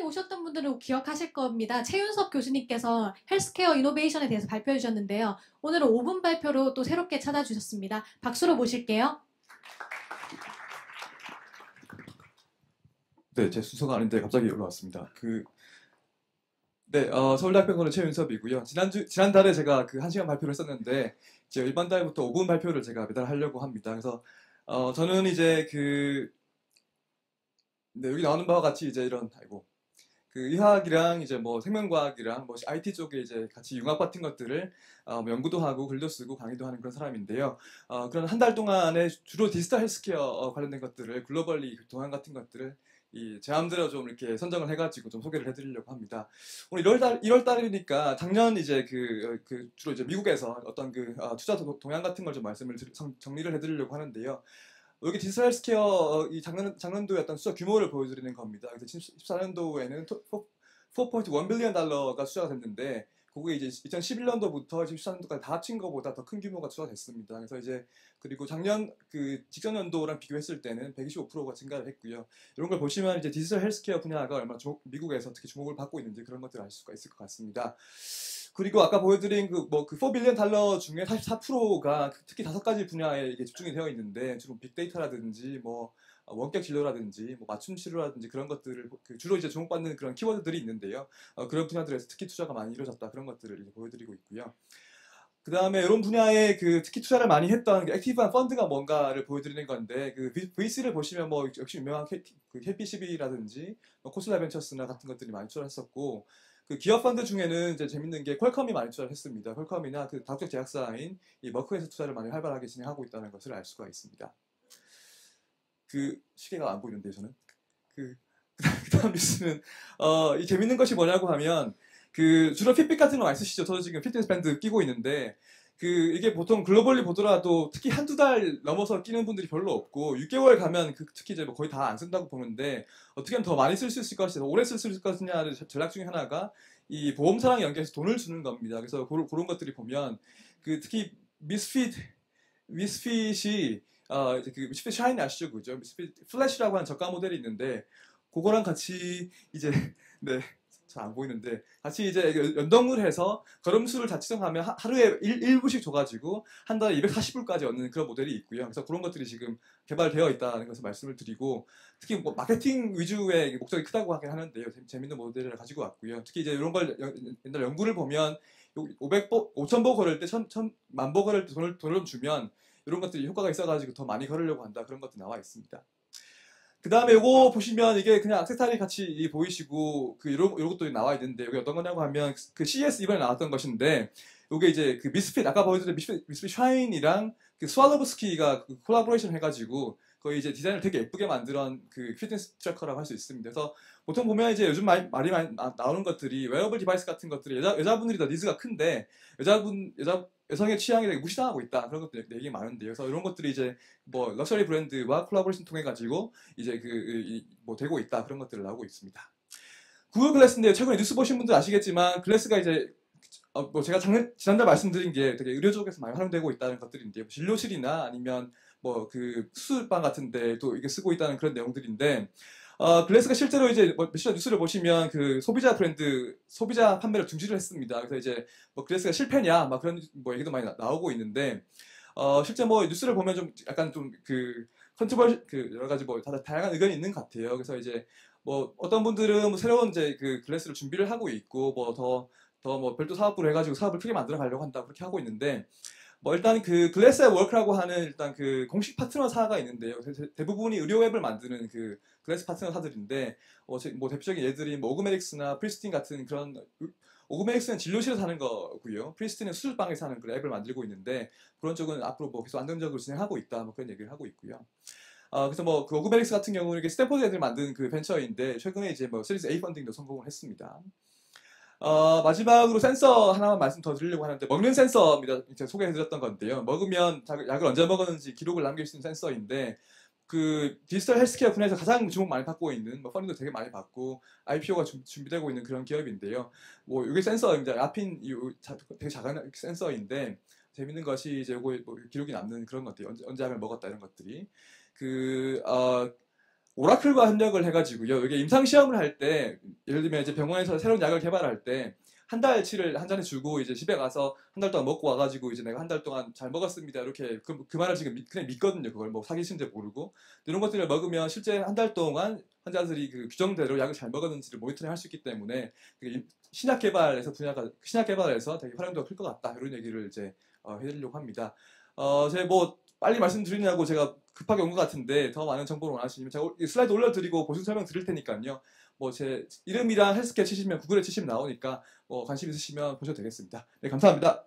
오셨던 분들은 기억하실 겁니다. 최윤석 교수님께서 헬스케어 이노베이션에 대해서 발표해 주셨는데요. 오늘은 5분 발표로 또 새롭게 찾아주셨습니다. 박수로 모실게요. 네, 제 순서가 아닌데 갑자기 올라왔습니다. 서울대학병원의 최윤섭이고요. 지난달에 제가 그 1시간 발표를 했었는데, 이제 이번 달부터 5분 발표를 제가 매달 하려고 합니다. 그래서, 저는 이제 여기 나오는 바와 같이 이제 의학이랑 이제 뭐 생명과학이랑 뭐 IT 쪽에 이제 같이 융합 같은 것들을 뭐 연구도 하고 글도 쓰고 강의도 하는 그런 사람인데요. 그런 한 달 동안에 주로 디지털 헬스케어 관련된 것들을 글로벌리 동향 같은 것들을 제맘대로 좀 이렇게 선정을 해가지고 좀 소개를 해드리려고 합니다. 오늘 1월 달이니까 작년 이제 주로 이제 미국에서 어떤 투자 동향 같은 걸 좀 정리를 해드리려고 하는데요. 여기 디지털 헬스케어 이 작년도의 어떤 투자 규모를 보여드리는 겁니다. 그래서 2014년도에는 4.1 빌리언 달러가 투자가 됐는데, 그게 이제 2011년도부터 2014년도까지 다 합친 것보다 더 큰 규모가 투자됐습니다. 그래서 이제 그리고 작년 직전 연도랑 비교했을 때는 125%가 증가를 했고요. 이런 걸 보시면 이제 디지털 헬스케어 분야가 얼마나 미국에서 특히 주목을 받고 있는지 그런 것들을 알 수가 있을 것 같습니다. 그리고 아까 보여드린 4 빌리언 달러 중에 44%가 특히 5가지 분야에 이게 집중이 되어 있는데, 주로 빅데이터라든지 뭐 원격 진료라든지 뭐 맞춤 치료라든지 그런 것들을 주로 이제 주목받는 그런 키워드들이 있는데요. 그런 분야들에서 특히 투자가 많이 이루어졌다, 그런 것들을 이제 보여드리고 있고요. 그 다음에 이런 분야에 특히 투자를 많이 했던 액티브한 펀드가 뭔가를 보여드리는 건데, VC를 보시면 뭐 역시 유명한 KPCB라든지 코슬라 벤처스나 같은 것들이 많이 투자했었고, 기업 펀드 중에는 이제 재밌는 게 퀄컴이 많이 투자를 했습니다. 퀄컴이나 다국적 제약사인 이 머크에서 투자를 많이 활발하게 진행하고 있다는 것을 알 수가 있습니다. 시계가 안 보이는데 저는. 그다음 뉴스는 이 재밌는 것이 뭐냐고 하면 주로 핏빛 같은 거 많이 쓰시죠. 저도 지금 피트니스 밴드 끼고 있는데 이게 보통 글로벌리 보더라도 특히 한두 달 넘어서 끼는 분들이 별로 없고 6개월 가면 특히 이제 뭐 거의 다 안 쓴다고 보는데, 어떻게 하면 더 많이 쓸 수 있을 것이냐, 더 오래 쓸 수 있을 것이냐를 전략 중에 하나가 이 보험사랑 연계해서 돈을 주는 겁니다. 그래서 그런 것들이 보면 특히 미스핏이 이제 미스핏 샤인 아시죠? 그죠? 미스핏 플래시라고 하는 저가 모델이 있는데, 그거랑 같이 이제 네. 잘 안 보이는데 같이 이제 연동을 해서 걸음수를 다 측정하면 하루에 1부씩 줘가지고 한 달에 240불까지 얻는 그런 모델이 있고요. 그래서 그런 것들이 지금 개발되어 있다는 것을 말씀을 드리고, 특히 뭐 마케팅 위주의 목적이 크다고 하긴 하는데요. 재밌는 모델을 가지고 왔고요. 특히 이제 이런 걸 옛날 연구를 보면 5,000보 걸을 때 10,000보 걸을 때 돈을 좀 주면 이런 것들이 효과가 있어가지고 더 많이 걸으려고 한다, 그런 것도 나와 있습니다. 그 다음에 요거 보시면 이게 그냥 액세서리 같이 보이시고 이런 것도 나와 있는데, 이게 어떤 거냐고 하면 CES 이번에 나왔던 것인데, 요게 이제 미스핏, 아까 보여드린 미스핏 샤인이랑 스왈로브스키가 콜라보레이션 해가지고 거의 이제 디자인을 되게 예쁘게 만든 피트니스 트래커라고 할 수 있습니다. 그래서 보통 보면 이제 요즘 말이 많이 나오는 것들이 웨어러블 디바이스 같은 것들이 여자분들이 더 니즈가 큰데 여성의 취향이 되게 무시당하고 있다, 그런 것들 얘기 많은데요. 그래서 이런 것들이 이제 뭐 럭셔리 브랜드와 콜라보레이션 통해 가지고 이제 뭐 되고 있다, 그런 것들을 나오고 있습니다. 구글 글래스인데, 최근에 뉴스 보신 분들 아시겠지만 글래스가 이제 뭐 제가 지난달 말씀드린 게 되게 의료 쪽에서 많이 활용되고 있다는 것들인데요. 진료실이나 아니면 뭐 수술방 같은데도 이게 쓰고 있다는 그런 내용들인데, 글래스가 실제로 이제 며칠 전 뉴스를 보시면 소비자 판매를 중지를 했습니다. 그래서 이제 뭐 글래스가 실패냐 막 그런 뭐 얘기도 많이 나오고 있는데, 실제 뭐 뉴스를 보면 좀 약간 여러 가지 뭐 다양한 의견이 있는 것 같아요. 그래서 이제 뭐 어떤 분들은 뭐 새로운 이제 글래스를 준비를 하고 있고, 뭐 더 뭐 별도 사업부를 해가지고 사업을 크게 만들어 가려고 한다, 그렇게 하고 있는데, 뭐 일단 글래스 앳 워크라고 하는 일단 공식 파트너사가 있는데요. 대부분이 의료 앱을 만드는 글래스 파트너사들인데, 뭐 대표적인 예들이 뭐 오그메딕스나 프리스틴 같은 그런, 오그메딕스는 진료실에서 하는 거고요. 프리스틴은 수술방에서 하는 그런 앱을 만들고 있는데, 그런 쪽은 앞으로 뭐 계속 안정적으로 진행하고 있다, 뭐 그런 얘기를 하고 있고요. 그래서 뭐 오그메딕스 같은 경우는 이게 스탠포드 애들이 만든 벤처인데, 최근에 이제 뭐 시리즈 A 펀딩도 성공을 했습니다. 마지막으로 센서 하나만 말씀 더 드리려고 하는데, 먹는 센서입니다. 제가 소개해드렸던 건데요. 먹으면 약을 언제 먹었는지 기록을 남길 수 있는 센서인데, 디지털 헬스케어 분야에서 가장 주목 많이 받고 있는, 뭐 펀딩도 되게 많이 받고 IPO가 준비되고 있는 그런 기업인데요. 뭐 이게 센서입니다. 아핀 되게 작은 센서인데, 재밌는 것이 이제 요거 뭐 기록이 남는 그런 것들이 언제 하면 먹었다, 이런 것들이 오라클과 협력을 해가지고요. 이게 임상 시험을 할 때 예를 들면 이제 병원에서 새로운 약을 개발할 때 한 달치를 한 잔에 주고 이제 집에 가서 한 달 동안 먹고 와가지고 이제 내가 한 달 동안 잘 먹었습니다. 이렇게 그 말을 지금 그냥 믿거든요. 그걸 뭐 사기신지 모르고 이런 것들을 먹으면 실제 한 달 동안 환자들이 그 규정대로 약을 잘 먹었는지를 모니터링 할 수 있기 때문에 신약 개발에서 신약 개발에서 되게 활용도가 클 것 같다 이런 얘기를 이제 해드리려고 합니다. 제가 뭐 빨리 말씀드리냐고 제가 급하게 온 것 같은데 더 많은 정보를 원하시면 제가 슬라이드 올려드리고 보충 설명 드릴 테니까요. 뭐 제 이름이랑 헬스케어 치시면 구글에 치시면 나오니까 뭐 관심 있으시면 보셔도 되겠습니다. 네, 감사합니다.